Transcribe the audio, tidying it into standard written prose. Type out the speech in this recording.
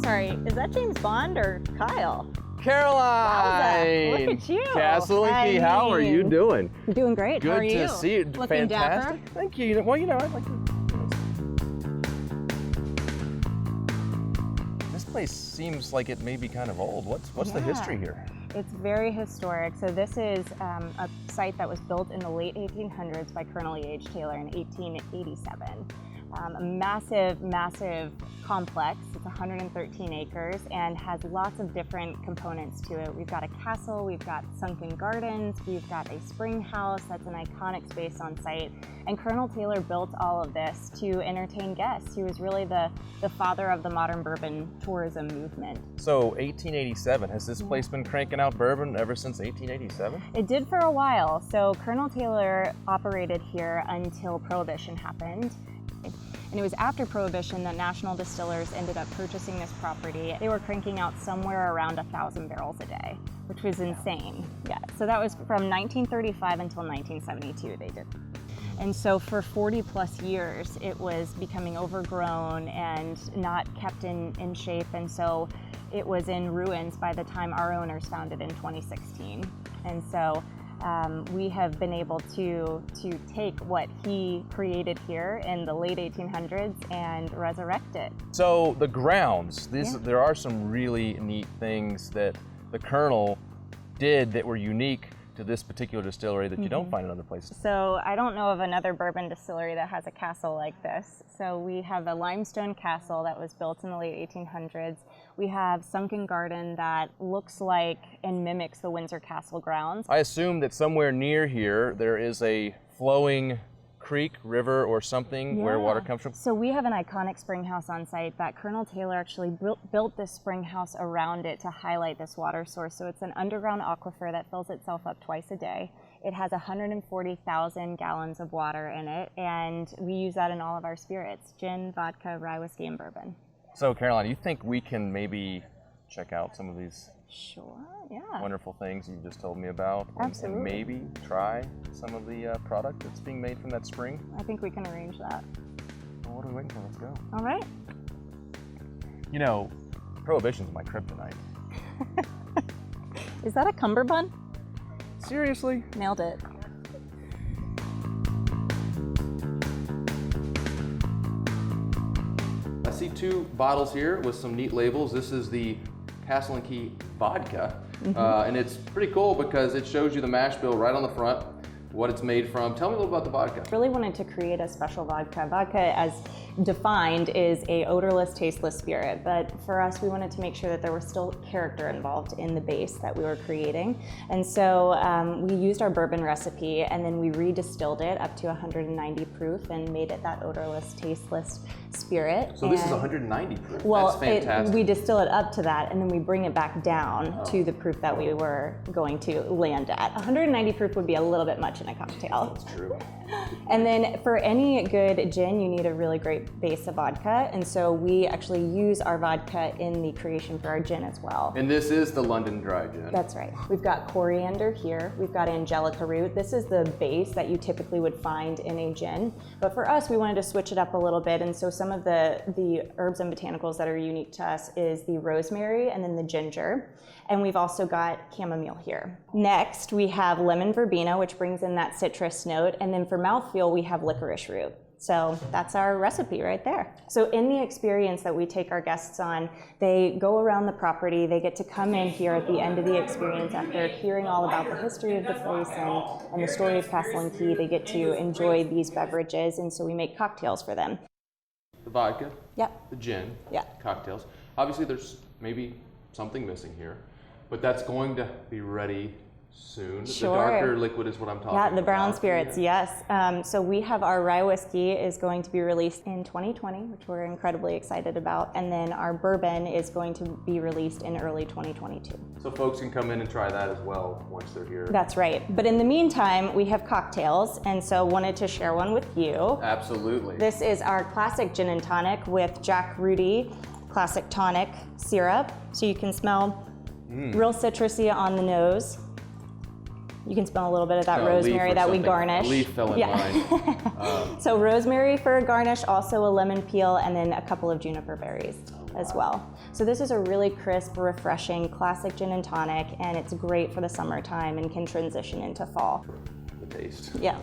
Sorry, is that James Bond or Kyle? Caroline! Wowza, look at you. Castle and Key, how are you doing? I'm doing great. Good How are you? to see you. Looking Fantastic. dapper. Thank you. Well, I'd like to. This place seems like it may be kind of old. What's the history here? It's very historic. So this is a site that was built in the late 1800s by Colonel E.H. Taylor in 1887. A massive, massive complex. It's 113 acres and has lots of different components to it. We've got a castle, we've got sunken gardens, we've got a spring house that's an iconic space on site. And Colonel Taylor built all of this to entertain guests. He was really the father of the modern bourbon tourism movement. So 1887, has this place been cranking out bourbon ever since 1887? It did for a while. So Colonel Taylor operated here until Prohibition happened. And it was after Prohibition that national distillers ended up purchasing this property. They were cranking out somewhere around 1,000 barrels a day, which was insane. Yeah, so that was from 1935 until 1972 they did. And so for 40 plus years, it was becoming overgrown and not kept in shape. And so it was in ruins by the time our owners found it in 2016. And so we have been able to take what he created here in the late 1800s and resurrect it. So the grounds, there are some really neat things that the Colonel did that were unique to this particular distillery that you don't find in other places. So I don't know of another bourbon distillery that has a castle like this. So we have a limestone castle that was built in the late 1800s. We have sunken garden that looks like and mimics the Windsor Castle grounds. I assume that somewhere near here there is a flowing creek, river, or something where water comes from. So we have an iconic spring house on site that Colonel Taylor actually built this spring house around it to highlight this water source. So it's an underground aquifer that fills itself up twice a day. It has 140,000 gallons of water in it, and we use that in all of our spirits: gin, vodka, rye whiskey, and bourbon. So Caroline, you think we can maybe check out some of these wonderful things you just told me about? Absolutely. And maybe try some of the product that's being made from that spring? I think we can arrange that. Well, what are we waiting for? Let's go. All right. You know, Prohibition's my kryptonite. Is that a cummerbund? Seriously? Nailed it. I see two bottles here with some neat labels. This is the Castle and Key vodka, and it's pretty cool because it shows you the mash bill right on the front, what it's made from. Tell me a little about the vodka. Really wanted to create a special vodka. Vodka, as defined, is a odorless, tasteless spirit, but for us, we wanted to make sure that there was still character involved in the base that we were creating. And so we used our bourbon recipe, and then we redistilled it up to 190 proof and made it that odorless, tasteless spirit. So this is 190 proof. Well, that's fantastic. we distill it up to that, and then we bring it back down to the proof that we were going to land at. 190 proof would be a little bit much in a cocktail. That's true. And then for any good gin, you need a really great base of vodka, and so we actually use our vodka in the creation for our gin as well. And this is the London Dry Gin. That's right. We've got coriander here, we've got angelica root. This is the base that you typically would find in a gin, but for us, we wanted to switch it up a little bit, and so some of the herbs and botanicals that are unique to us is the rosemary and then the ginger, and we've also got chamomile here. Next, we have lemon verbena, which brings in that citrus note, and then for mouthfeel, we have licorice root. So that's our recipe right there. So in the experience that we take our guests on, they go around the property, they get to come in here at the end of the experience after hearing all about the history of the place and the story of Castle and Key. They get to enjoy these beverages, and so we make cocktails for them. The vodka, Yep. the gin, Yep. cocktails. Obviously there's maybe something missing here, but that's going to be ready soon. Sure. The darker liquid is what I'm talking about. Yeah, the brown spirits, Yeah. yes. So we have our rye whiskey is going to be released in 2020, which we're incredibly excited about. And then our bourbon is going to be released in early 2022. So folks can come in and try that as well once they're here. That's right. But in the meantime, we have cocktails, and so wanted to share one with you. Absolutely. This is our classic gin and tonic with Jack Rudy classic tonic syrup. So you can smell real citrusy on the nose. You can smell a little bit of that rosemary that we garnish. A leaf fell in mine. So rosemary for a garnish, also a lemon peel, and then a couple of juniper berries. as well. So this is a really crisp, refreshing, classic gin and tonic, and it's great for the summertime and can transition into fall. The taste. Yeah.